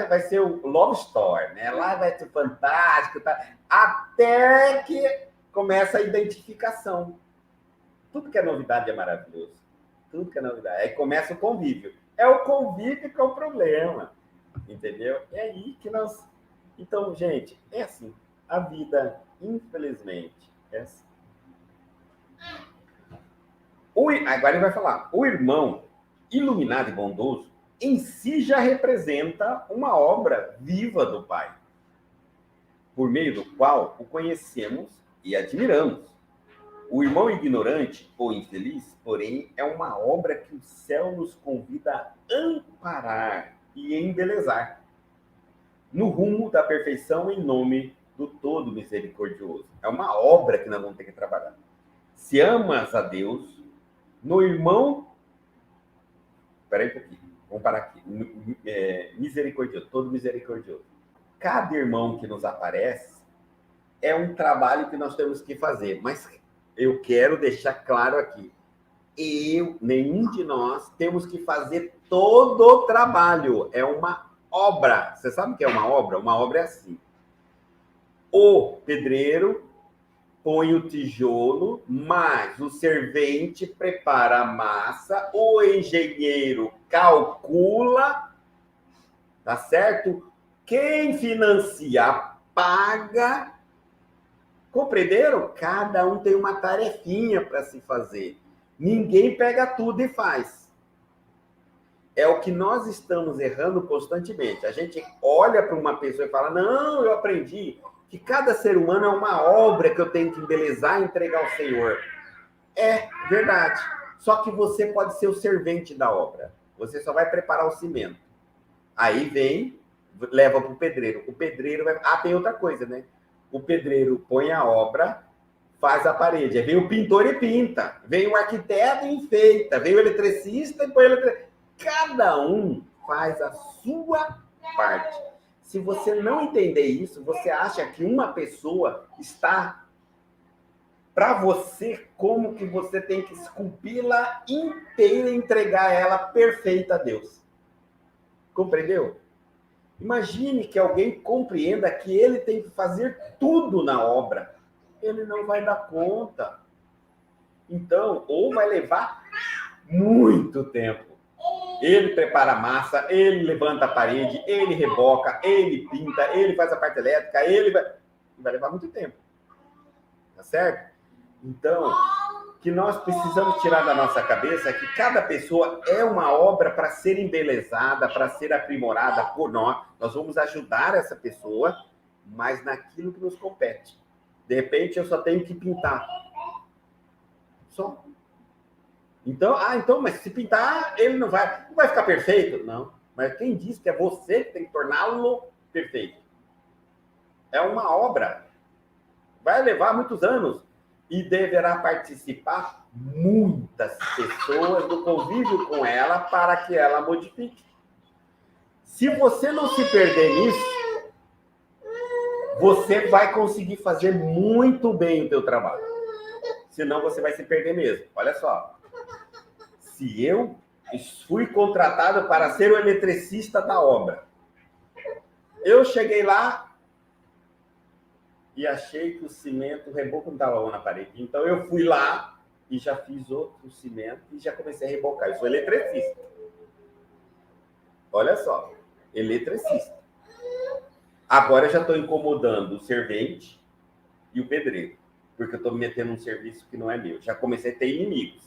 vai ser o Love Story, né? Lá vai ser fantástico, tá? Até que começa a identificação. Tudo que é novidade é maravilhoso. Tudo que é novidade. Aí começa o convívio. É o convívio que é o problema. Entendeu? É aí que nós... Então, gente, é assim. A vida, infelizmente, é assim. Agora ele vai falar. O irmão iluminado e bondoso, em si já representa uma obra viva do Pai, por meio do qual o conhecemos e admiramos. O irmão ignorante ou infeliz, porém, é uma obra que o céu nos convida a amparar e embelezar no rumo da perfeição em nome do Todo Misericordioso. É uma obra que nós vamos ter que trabalhar. Se amas a Deus, no irmão... Espera aí um pouquinho, vamos parar aqui. Misericordioso, todo misericordioso. Cada irmão que nos aparece é um trabalho que nós temos que fazer, mas eu quero deixar claro aqui. Nenhum de nós temos que fazer todo o trabalho. É uma obra. Você sabe o que é uma obra? Uma obra é assim. O pedreiro põe o tijolo, mas o servente prepara a massa, o engenheiro calcula, tá certo? Quem financia paga. Compreenderam? Cada um tem uma tarefinha para se fazer. Ninguém pega tudo e faz. É o que nós estamos errando constantemente. A gente olha para uma pessoa e fala, não, eu aprendi que cada ser humano é uma obra que eu tenho que embelezar e entregar ao Senhor. É verdade. Só que você pode ser o servente da obra. Você só vai preparar o cimento. Aí vem, leva para o pedreiro. O pedreiro vai... tem outra coisa, né? O pedreiro põe a obra, faz a parede. Aí vem o pintor e pinta. Vem o arquiteto e enfeita. Vem o eletricista e põe o eletricista. Cada um faz a sua parte. Se você não entender isso, você acha que uma pessoa está para você como que você tem que esculpi-la inteira e entregar ela perfeita a Deus. Compreendeu? Imagine que alguém compreenda que ele tem que fazer tudo na obra. Ele não vai dar conta. Então, ou vai levar muito tempo. Ele prepara a massa, ele levanta a parede, ele reboca, ele pinta, ele faz a parte elétrica, vai levar muito tempo. Tá certo? Então, que nós precisamos tirar da nossa cabeça é que cada pessoa é uma obra para ser embelezada, para ser aprimorada por nós. Nós vamos ajudar essa pessoa, mas naquilo que nos compete. De repente, eu só tenho que pintar. Só. Então, mas se pintar, ele não vai ficar perfeito? Não. Mas quem diz que é você que tem que torná-lo perfeito? É uma obra. Vai levar muitos anos. E deverá participar muitas pessoas do convívio com ela para que ela modifique. Se você não se perder nisso, você vai conseguir fazer muito bem o teu trabalho. Senão você vai se perder mesmo. Olha só. Se eu fui contratado para ser o eletricista da obra, eu cheguei lá e achei que o cimento, o reboco não estava bom na parede. Então eu fui lá e já fiz outro cimento e já comecei a rebocar. Eu sou eletricista. Olha só, eletricista. Agora eu já estou incomodando o servente e o pedreiro, porque eu estou me metendo num serviço que não é meu. Já comecei a ter inimigos,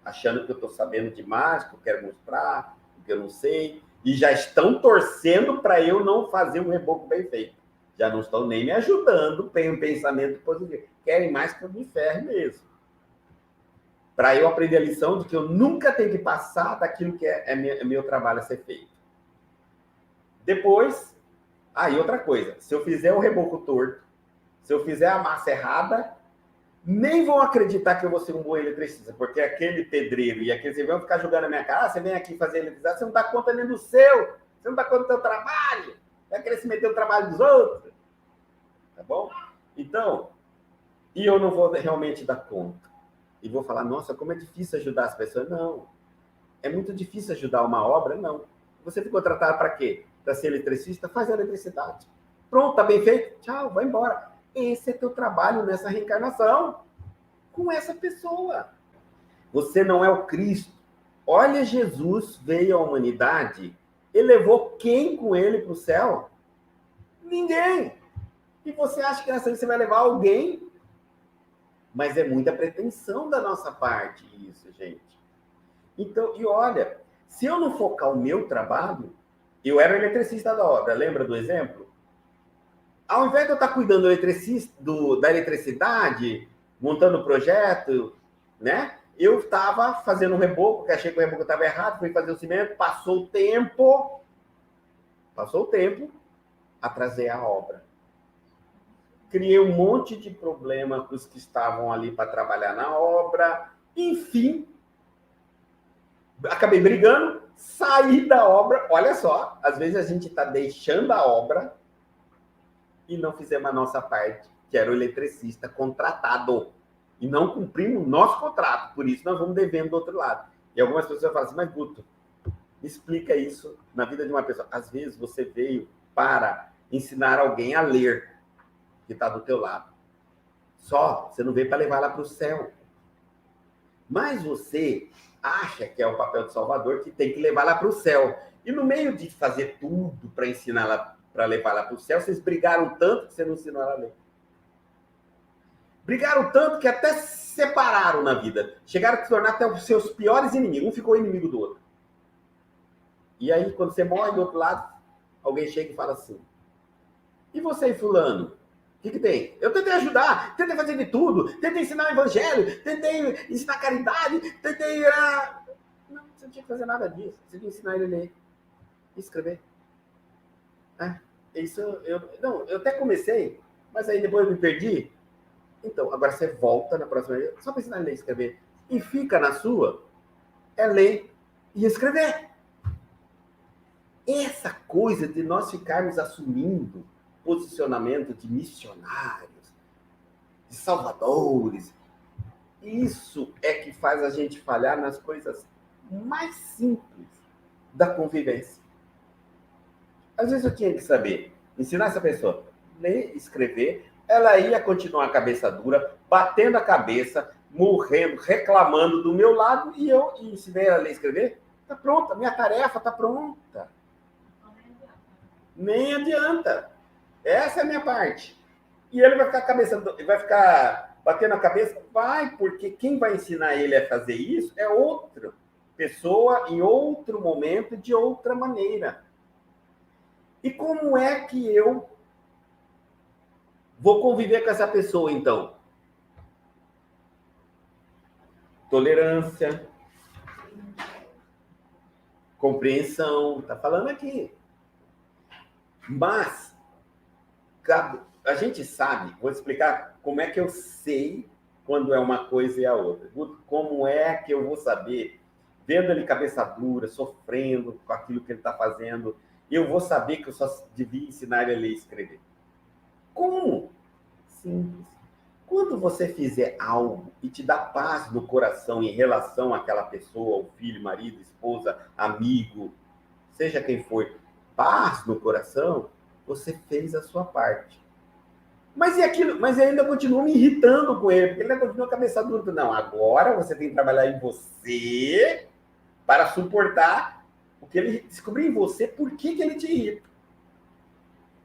achando que eu estou sabendo demais, que eu quero mostrar, que eu não sei, e já estão torcendo para eu não fazer um reboco bem feito. Já não estão nem me ajudando, tem um pensamento positivo. Querem mais que eu me ferre mesmo. Para eu aprender a lição de que eu nunca tenho que passar daquilo que é meu trabalho a ser feito. Depois, e outra coisa, se eu fizer o reboco torto, se eu fizer a massa errada, nem vão acreditar que eu vou ser um bom eletricista, porque aquele pedreiro e aquele servente vão ficar jogando na minha cara, você vem aqui fazer eletricidade, você não dá conta nem do seu, você não dá conta do seu trabalho. Vai querer se meter no trabalho dos outros. Tá bom? Então, e eu não vou realmente dar conta. E vou falar, nossa, como é difícil ajudar as pessoas. Não. É muito difícil ajudar uma obra? Não. Você ficou tratado para quê? Para ser eletricista? Faz a eletricidade. Pronto, tá bem feito? Tchau, vai embora. Esse é teu trabalho nessa reencarnação. Com essa pessoa. Você não é o Cristo. Olha, Jesus veio à humanidade. Ele levou quem com ele para o céu? Ninguém. E você acha que nessa vida você vai levar alguém? Mas é muita pretensão da nossa parte isso, gente. Então, e olha, se eu não focar o meu trabalho, eu era o eletricista da obra, lembra do exemplo? Ao invés de eu estar cuidando da eletricidade, montando o projeto, né? Eu estava fazendo um reboco, que achei que o reboco estava errado, fui fazer o cimento, passou o tempo, atrasei a obra. Criei um monte de problema para os que estavam ali para trabalhar na obra, enfim, acabei brigando, saí da obra. Olha só, às vezes a gente está deixando a obra e não fizemos a nossa parte, que era o eletricista contratado. E não cumprimos o nosso contrato, por isso nós vamos devendo do outro lado. E algumas pessoas falam assim, mas Guto, me explica isso na vida de uma pessoa. Às vezes você veio para ensinar alguém a ler, que está do teu lado. Só, você não veio para levar ela para o céu. Mas você acha que é o papel de Salvador, que tem que levar ela para o céu. E no meio de fazer tudo para ensinar ela, para levar ela para o céu, vocês brigaram tanto que você não ensinou ela a ler. Brigaram tanto que até se separaram na vida. Chegaram a se tornar até os seus piores inimigos. Um ficou inimigo do outro. E aí, quando você morre do outro lado, alguém chega e fala assim, e você e fulano? O que tem? Eu tentei ajudar, tentei fazer de tudo, tentei ensinar o evangelho, tentei ensinar caridade, tentei... Não, você não tinha que fazer nada disso. Você tinha que ensinar ele a ler e escrever. Isso eu até comecei, mas aí depois eu me perdi. Então, agora você volta na próxima vez, só para ensinar ele a ler e escrever. E fica na sua, é ler e escrever. Essa coisa de nós ficarmos assumindo posicionamento de missionários, de salvadores, isso é que faz a gente falhar nas coisas mais simples da convivência. Às vezes eu tinha que saber, ensinar essa pessoa a ler, escrever, ela ia continuar a cabeça dura, batendo a cabeça, morrendo, reclamando do meu lado, e eu ensinei ela a ler e escrever. Está pronta, minha tarefa está pronta. Nem adianta. Essa é a minha parte. E ele vai ficar bater na cabeça? Vai, porque quem vai ensinar ele a fazer isso é outra pessoa, em outro momento, de outra maneira. E como é que eu vou conviver com essa pessoa, então? Tolerância, compreensão, tá falando aqui. Mas a gente sabe, vou explicar como é que eu sei quando é uma coisa e a outra. Como é que eu vou saber, vendo ele cabeça dura, sofrendo com aquilo que ele está fazendo, eu vou saber que eu só devia ensinar ele a ler e escrever. Como? Simples. Quando você fizer algo e te dá paz no coração em relação àquela pessoa, o filho, marido, esposa, amigo, seja quem for, paz no coração, você fez a sua parte. Mas e aquilo? Mas eu ainda continuo me irritando com ele, porque ele ainda continua cabeça dura. Não, agora você tem que trabalhar em você para suportar o que ele descobrir em você, por que ele te irrita.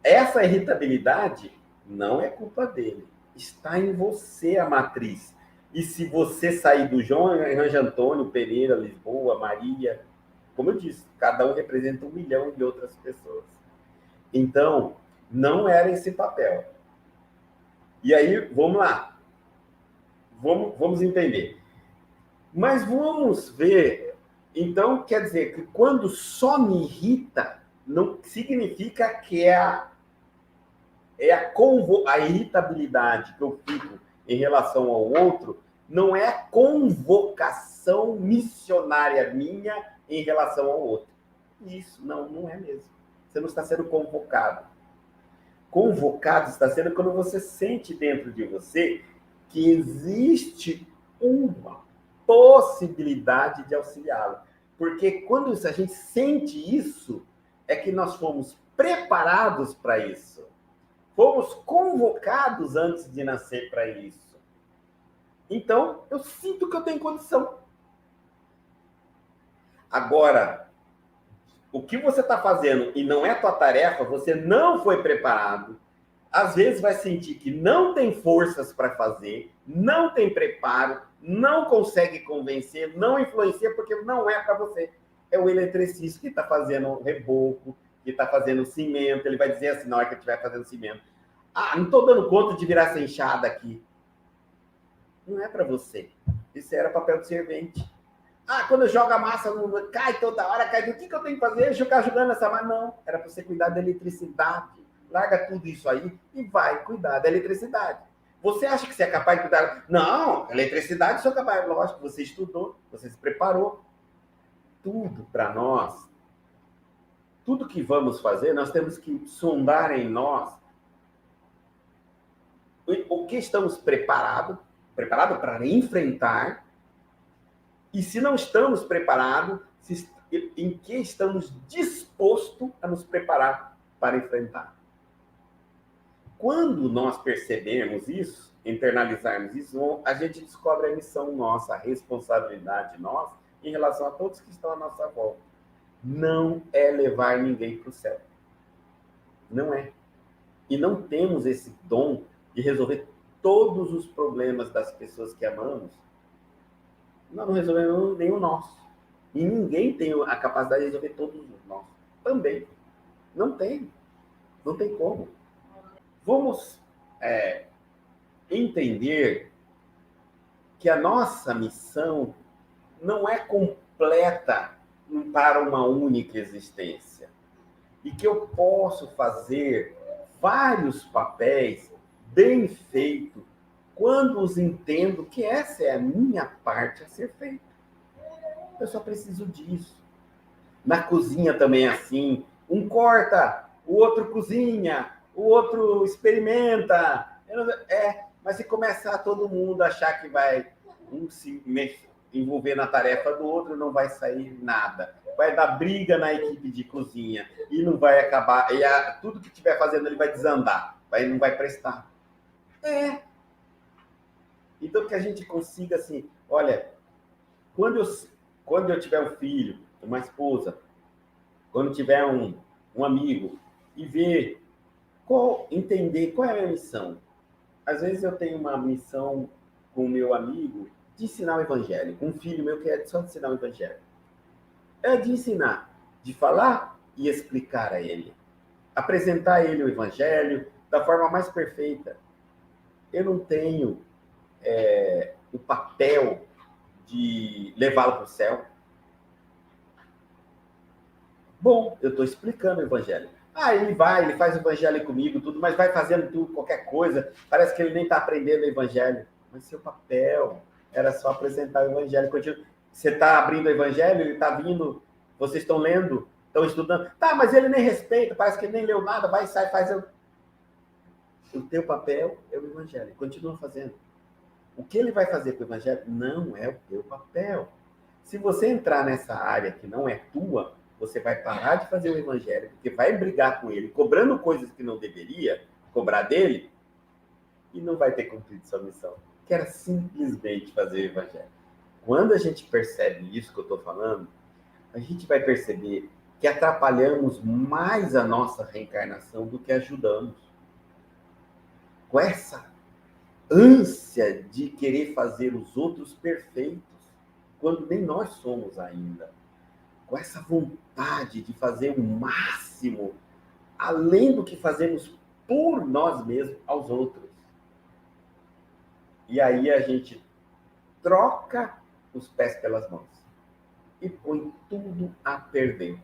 Essa irritabilidade não é culpa dele. Está em você a matriz. E se você sair do João Antônio, Pereira, Lisboa, Maria, como eu disse, cada um representa 1 milhão de outras pessoas. Então, não era esse papel. E aí, vamos lá. Vamos entender. Mas vamos ver. Então, quer dizer que quando só me irrita, não significa que a irritabilidade que eu fico em relação ao outro, não é a convocação missionária minha em relação ao outro. Isso, não é mesmo. Você não está sendo convocado. Convocado está sendo quando você sente dentro de você que existe uma possibilidade de auxiliá-lo. Porque quando a gente sente isso, é que nós fomos preparados para isso. Fomos convocados antes de nascer para isso. Então, eu sinto que eu tenho condição. Agora, o que você está fazendo e não é tua tarefa, você não foi preparado, às vezes vai sentir que não tem forças para fazer, não tem preparo, não consegue convencer, não influencia, porque não é para você. É o eletricista que está fazendo reboco, que está fazendo cimento, ele vai dizer assim na hora que ele estiver fazendo cimento: ah, não estou dando conta de virar essa enxada aqui. Não é para você. Isso era papel de servente. Ah, quando joga a massa, cai toda hora, cai. O que eu tenho que fazer? Ficar jogando essa massa? Não, era para você cuidar da eletricidade. Larga tudo isso aí e vai cuidar da eletricidade. Você acha que você é capaz de cuidar? Não, eletricidade sou capaz. Lógico, você estudou, você se preparou. Tudo para nós, tudo que vamos fazer, nós temos que sondar em nós o que estamos preparados para enfrentar, e se não estamos preparados, em que estamos dispostos a nos preparar para enfrentar. Quando nós percebermos isso, internalizarmos isso, a gente descobre a missão nossa, a responsabilidade nossa em relação a todos que estão à nossa volta. Não é levar ninguém para o céu. Não é. E não temos esse dom de resolver todos os problemas das pessoas que amamos. Nós não resolvemos nenhum nosso. E ninguém tem a capacidade de resolver todos os nossos. Também. Não tem. Não tem como. Vamos entender que a nossa missão não é completa para uma única existência. E que eu posso fazer vários papéis bem feitos quando os entendo que essa é a minha parte a ser feita. Eu só preciso disso. Na cozinha também é assim. Um corta, o outro cozinha, o outro experimenta. Mas se começar todo mundo a achar que vai se envolver na tarefa do outro, não vai sair nada. Vai dar briga na equipe de cozinha e não vai acabar. E tudo que estiver fazendo ele vai desandar, não vai prestar. Então que a gente consiga assim, olha, quando eu tiver um filho, uma esposa, quando tiver um amigo, e ver entender qual é a minha missão. às vezes eu tenho uma missão com o meu amigo de ensinar o evangelho. Um filho meu que é só de ensinar o evangelho. É de ensinar, de falar e explicar a ele. Apresentar a ele o evangelho da forma mais perfeita. Eu não tenho o papel de levá-lo para o céu. Bom, eu estou explicando o evangelho. Ah, ele vai, ele faz o evangelho comigo, tudo, mas vai fazendo tudo, qualquer coisa. Parece que ele nem está aprendendo o evangelho. Mas seu papel era só apresentar o evangelho. Você está abrindo o evangelho, ele está vindo, vocês estão lendo, estão estudando. Tá, mas ele nem respeita, parece que ele nem leu nada, vai, sai, faz. O teu papel é o evangelho. Continua fazendo. O que ele vai fazer com o evangelho não é o teu papel. Se você entrar nessa área que não é tua, você vai parar de fazer o evangelho, porque vai brigar com ele, cobrando coisas que não deveria cobrar dele, e não vai ter cumprido sua missão, que era simplesmente fazer o evangelho. Quando a gente percebe isso que eu estou falando, a gente vai perceber que atrapalhamos mais a nossa reencarnação do que ajudamos. Com essa ânsia de querer fazer os outros perfeitos, quando nem nós somos ainda. Com essa vontade de fazer o máximo, além do que fazemos por nós mesmos aos outros. E aí a gente troca os pés pelas mãos e põe tudo a perder.